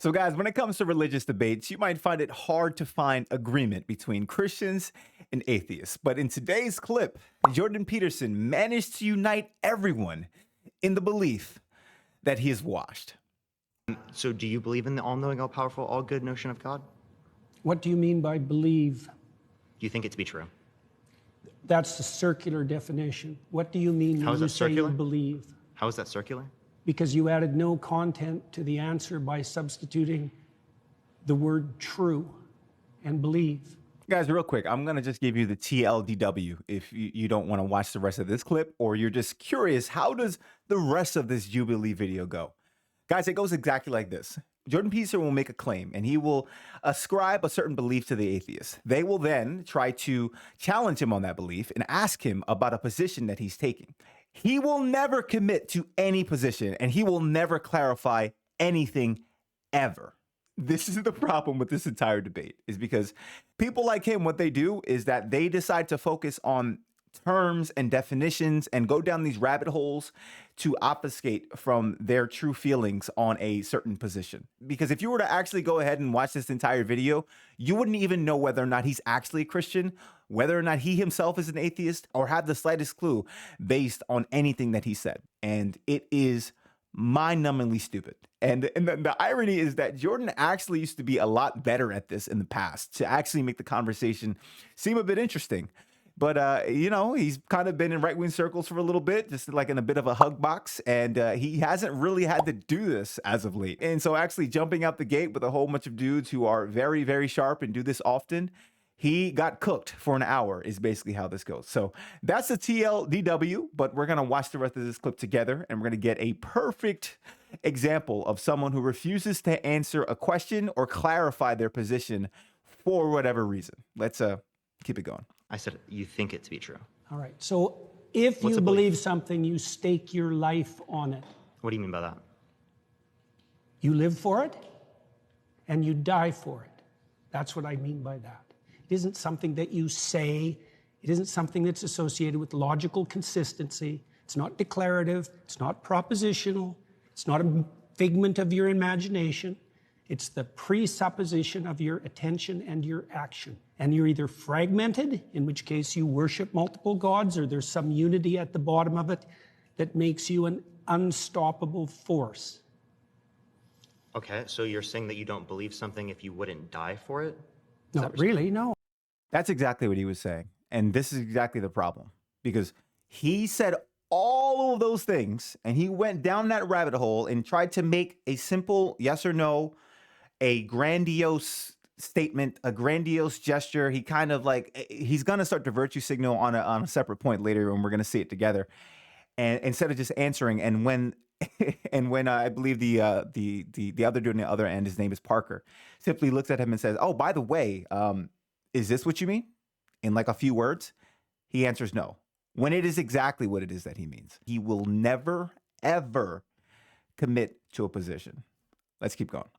So, guys, when it comes to religious debates, you might find it hard to find agreement between Christians and atheists. But in today's clip, Jordan Peterson managed to unite everyone in the belief that he is washed. So do you believe in the all-knowing, all-powerful, all-good notion of God? What do you mean by believe? Do you think it to be true? That's the circular definition. What do you mean How when is you that say you circular? believe? How is that circular? Because you added no content to the answer by substituting the word true and believe. Guys, real quick, I'm going to just give you the TLDW if you don't want to watch the rest of this clip, or you're just curious, how does the rest of this Jubilee video go? Guys, it goes exactly like this. Jordan Peterson will make a claim and he will ascribe a certain belief to the atheist. They will then try to challenge him on that belief and ask him about a position that he's taking. He will never commit to any position and he will never clarify anything ever. This is the problem with this entire debate, is because people like him, what they do is that they decide to focus on terms and definitions and go down these rabbit holes to obfuscate from their true feelings on a certain position. Because if you were to actually go ahead and watch this entire video, you wouldn't even know whether or not he's actually a Christian, whether or not he himself is an atheist, or have the slightest clue based on anything that he said. And it is mind-numbingly stupid. And the irony is that Jordan actually used to be a lot better at this in the past, to actually make the conversation seem a bit interesting. But, you know, he's kind of been in right-wing circles for a little bit, just like in a bit of a hug box. And he hasn't really had to do this as of late. And so actually jumping out the gate with a whole bunch of dudes who are very, very sharp and do this often, he got cooked for an hour is basically how this goes. So that's the TLDW, but we're going to watch the rest of this clip together and we're going to get a perfect example of someone who refuses to answer a question or clarify their position for whatever reason. Let's keep it going. I said you think it to be true. All right. So if What's you a believe belief? something, you stake your life on it. What do you mean by that? You live for it and you die for it. That's what I mean by that. It isn't something that you say. It isn't something that's associated with logical consistency. It's not declarative. It's not propositional. It's not a figment of your imagination. It's the presupposition of your attention and your action. And you're either fragmented, in which case you worship multiple gods, or there's some unity at the bottom of it that makes you an unstoppable force. Okay, so you're saying that you don't believe something if you wouldn't die for it? Not really, no. That's exactly what he was saying. And this is exactly the problem, because he said all of those things and he went down that rabbit hole and tried to make a simple yes or no, a grandiose statement, a grandiose gesture. He kind of like, he's going to start the virtue signal on a separate point later, and we're going to see it together. And instead of just answering, and when I believe the other dude on the other end, his name is Parker, simply looks at him and says, "Oh, by the way, is this what you mean?" In like a few words, he answers no, when it is exactly what it is that he means. He will never, ever commit to a position. Let's keep going.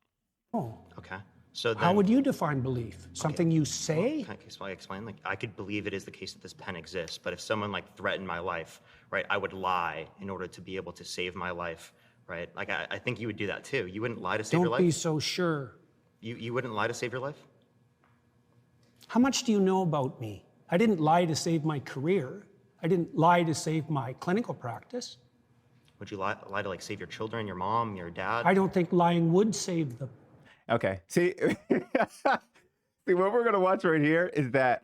Oh. Okay. So then, How would you define belief? Something you say? Can I explain? Like, I could believe it is the case that this pen exists, but if someone like threatened my life, right, I would lie in order to be able to save my life, right? Like, I think you would do that too. You wouldn't lie to save your Don't life? be so sure. You wouldn't lie to save your life? How much do you know about me? I didn't lie to save my career. I didn't lie to save my clinical practice. Would you lie to like save your children, your mom, your dad? I don't think lying would save them. Okay. See, see, what we're going to watch right here is that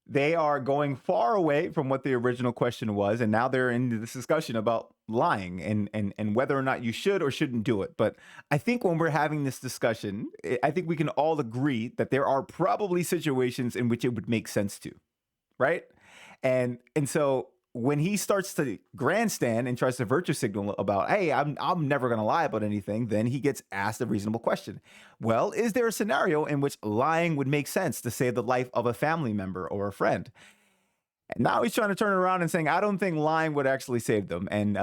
they are going far away from what the original question was. And now they're into this discussion about lying and whether or not you should or shouldn't do it. But I think when we're having this discussion, I think we can all agree that there are probably situations in which it would make sense to, right? And so when he starts to grandstand and tries to virtue signal about, hey, I'm never going to lie about anything, then he gets asked a reasonable question. Well, is there a scenario in which lying would make sense to save the life of a family member or a friend? And now he's trying to turn around and saying, I don't think lying would actually save them. And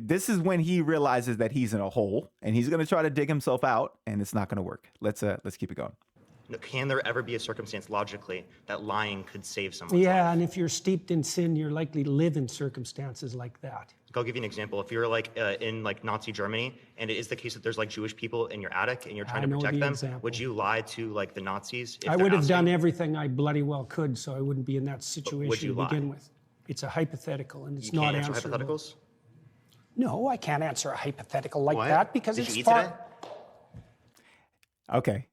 this is when he realizes that he's in a hole and he's going to try to dig himself out, and it's not going to work. Let's keep it going. Can there ever be a circumstance logically that lying could save someone? Yeah, and if you're steeped in sin, you're likely to live in circumstances like that. I'll give you an example. If you're like in like Nazi Germany, and it is the case that there's like Jewish people in your attic and you're trying to protect them, would you lie to like the Nazis? If I they're would have done asking? everything I bloody well could, so I wouldn't be in that situation you to lie? begin with. It's a hypothetical, and it's You not can't answer answerable. hypotheticals? No, I can't answer a hypothetical like What? that because Did it's you eat far. today? Okay.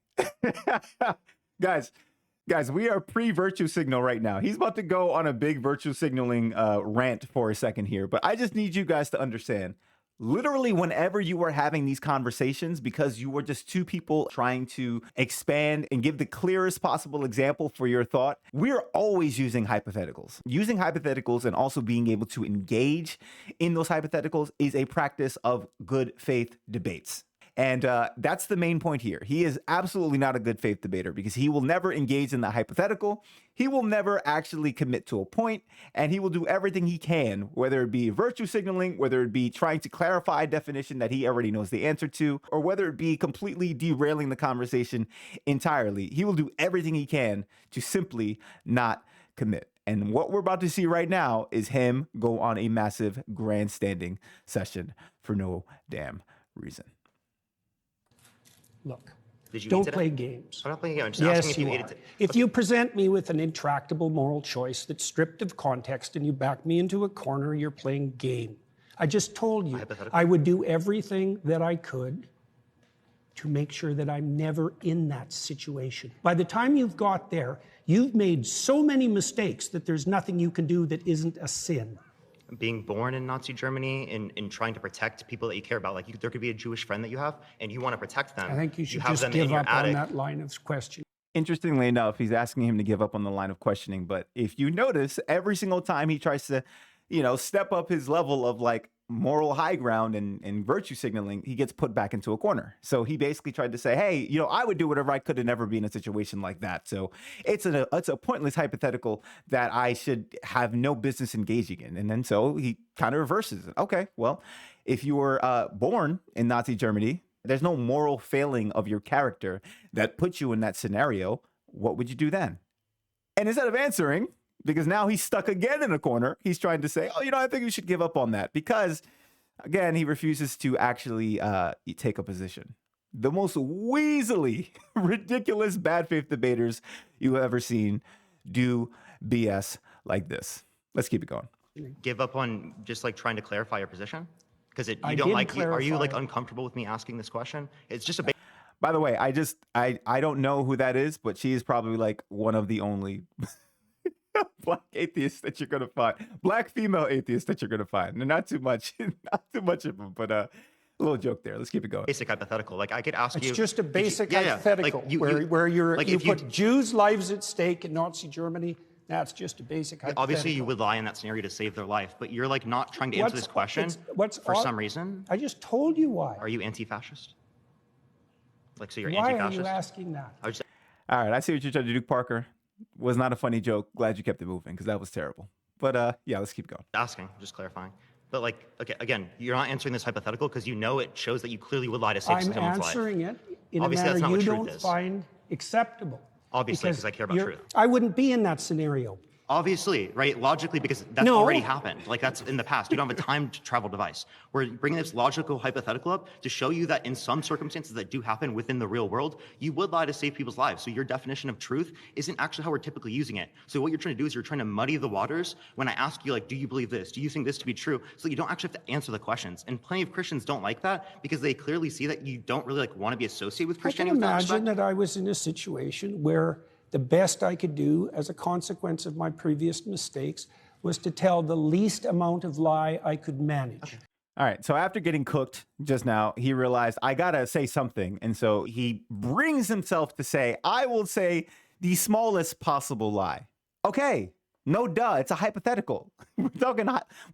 Guys, we are pre-virtue signal right now. He's about to go on a big virtue signaling rant for a second here, but I just need you guys to understand. Literally, whenever you are having these conversations, because you were just two people trying to expand and give the clearest possible example for your thought, we're always using hypotheticals. Using hypotheticals and also being able to engage in those hypotheticals is a practice of good faith debates. And that's the main point here. He is absolutely not a good faith debater because he will never engage in the hypothetical. He will never actually commit to a point, and he will do everything he can, whether it be virtue signaling, whether it be trying to clarify a definition that he already knows the answer to, or whether it be completely derailing the conversation entirely. He will do everything he can to simply not commit. And what we're about to see right now is him go on a massive grandstanding session for no damn reason. Look, Did you eat don't today? play games. I'm not playing a game. I'm just asking Yes, if you you ate are. it. If you present me with an intractable moral choice that's stripped of context and you back me into a corner, you're playing game. I just told you Hypothetical. I would do everything that I could to make sure that I'm never in that situation. By the time you've got there, you've made so many mistakes that there's nothing you can do that isn't a sin. Being born in Nazi Germany and trying to protect people that you care about, like there could be a Jewish friend that you have and you want to protect them. I think you should have just them in give your up on attic. that line of questioning. Interestingly enough, he's asking him to give up on the line of questioning. But if you notice, every single time he tries to, step up his level of like moral high ground and virtue signaling, he gets put back into a corner. So he basically tried to say, hey, I would do whatever I could to never be in a situation like that. So it's a pointless hypothetical that I should have no business engaging in. And then so he kind of reverses it. Okay, well, if you were born in Nazi Germany, there's no moral failing of your character that puts you in that scenario. What would you do then? And instead of answering, because now he's stuck again in a corner, he's trying to say, I think you should give up on that. Because, again, he refuses to actually take a position. The most weaselly, ridiculous bad faith debaters you've ever seen do BS like this. Let's keep it going. Give up on just like trying to clarify your position? Because you I don't did like, are you like clarify. uncomfortable with me asking this question? It's just a By the way, I don't know who that is, but she is probably like one of the only black atheists that you're gonna find. Black female atheists that you're gonna find. And not too much, not too much of them, but a little joke there. Let's keep it going. basic hypothetical. Like I could ask It's you. just a did you- basic yeah, yeah. hypothetical Like, where you like, if you- put Jews' lives at stake in Nazi Germany. That's just a basic hypothetical. Obviously, you would lie in that scenario to save their life, but you're like not trying to answer this question for some reason. I just told you why. Are you anti-fascist? Like, so you're Why are anti-fascist? you asking that? I was just All right, I see what you're trying to do, Parker. Was not a funny joke. Glad you kept it moving because that was terrible. But yeah, let's keep going. asking, just clarifying. But like, okay, again, you're not answering this hypothetical because you know it shows that you clearly would lie to save I'm someone's life. answering it in Obviously, a that's manner not you what truth don't is. find acceptable. Obviously, 'cause I care about you're- truth. I wouldn't be in that scenario. Obviously, right? Logically, because that's No. already happened. Like that's in the past. You don't have a time travel device. We're bringing this logical hypothetical up to show you that in some circumstances that do happen within the real world, you would lie to save people's lives. So your definition of truth isn't actually how we're typically using it. So what you're trying to do is you're trying to muddy the waters when I ask you, like, do you believe this? Do you think this to be true? So you don't actually have to answer the questions. And plenty of Christians don't like that because they clearly see that you don't really like want to be associated with I can Christianity with that imagine respect. that I was in a situation where the best I could do as a consequence of my previous mistakes was to tell the least amount of lie I could manage. All right. So after getting cooked just now, he realized I got to say something. And so he brings himself to say, I will say the smallest possible lie. Okay. No duh. It's a hypothetical. We're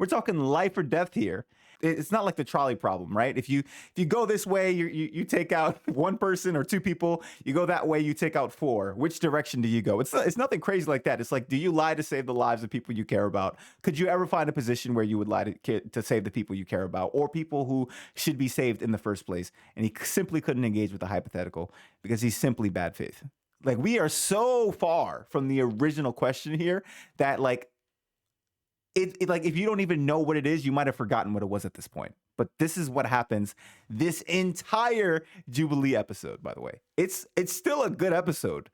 talking life or death here. It's not like the trolley problem, right? If you go this way, you take out one person or two people. You go that way, you take out four. Which direction do you go? It's nothing crazy like that. It's like, do you lie to save the lives of people you care about? Could you ever find a position where you would lie to save the people you care about or people who should be saved in the first place? And he simply couldn't engage with the hypothetical because he's simply bad faith. Like, we are so far from the original question here that, like, like if you don't even know what it is, you might have forgotten what it was at this point. But this is what happens this entire Jubilee episode, by the way. It's still a good episode,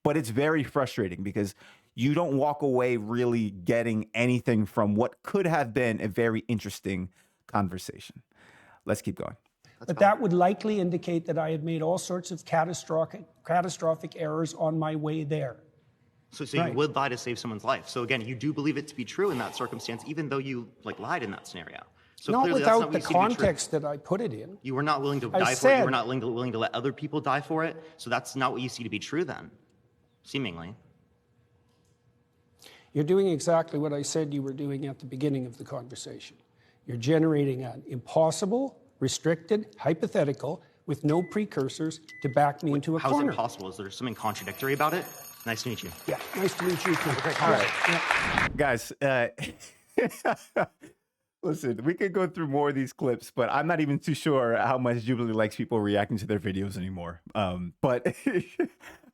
but it's very frustrating because you don't walk away really getting anything from what could have been a very interesting conversation. Let's keep going. But that would likely indicate that I had made all sorts of catastrophic errors on my way there. So you would lie to save someone's life. So again, you do believe it to be true in that circumstance, even though you lied in that scenario. So Not clearly that's without not what the you see to be true. context that I put it in. You were not willing to die for it. You were not willing to let other people die for it. So that's not what you see to be true then, seemingly. You're doing exactly what I said you were doing at the beginning of the conversation. You're generating an impossible, restricted, hypothetical with no precursors to back me into a How's corner. it possible? Is there something contradictory about it? Nice to meet you. Yeah, nice to meet you too. All right. Yeah. Guys, listen, we could go through more of these clips, but I'm not even too sure how much Jubilee likes people reacting to their videos anymore. But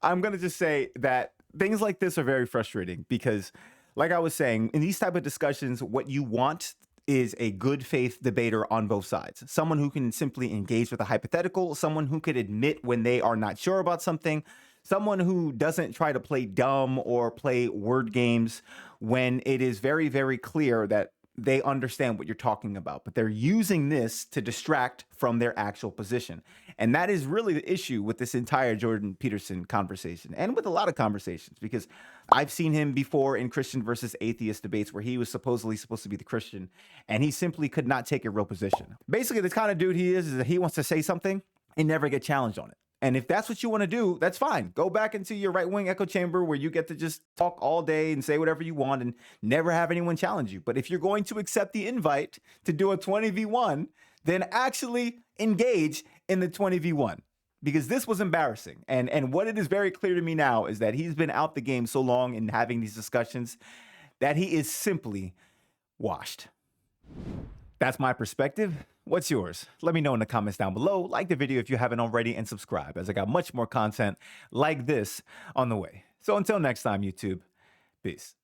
I'm going to just say that things like this are very frustrating because, like I was saying, in these type of discussions, what you want is a good faith debater on both sides. Someone who can simply engage with a hypothetical, someone who could admit when they are not sure about something, someone who doesn't try to play dumb or play word games when it is very, very clear that they understand what you're talking about, but they're using this to distract from their actual position. And that is really the issue with this entire Jordan Peterson conversation and with a lot of conversations, because I've seen him before in Christian versus atheist debates where he was supposedly supposed to be the Christian and he simply could not take a real position. Basically, the kind of dude he is that he wants to say something and never get challenged on it. And if that's what you want to do, that's fine. Go back into your right-wing echo chamber where you get to just talk all day and say whatever you want and never have anyone challenge you. But if you're going to accept the invite to do a 20v1, then actually engage in the 20v1, because this was embarrassing. And what it is very clear to me now is that he's been out the game so long in having these discussions that he is simply washed. That's my perspective. What's yours? Let me know in the comments down below. Like the video if you haven't already, and subscribe, as I got much more content like this on the way. So until next time, YouTube, peace.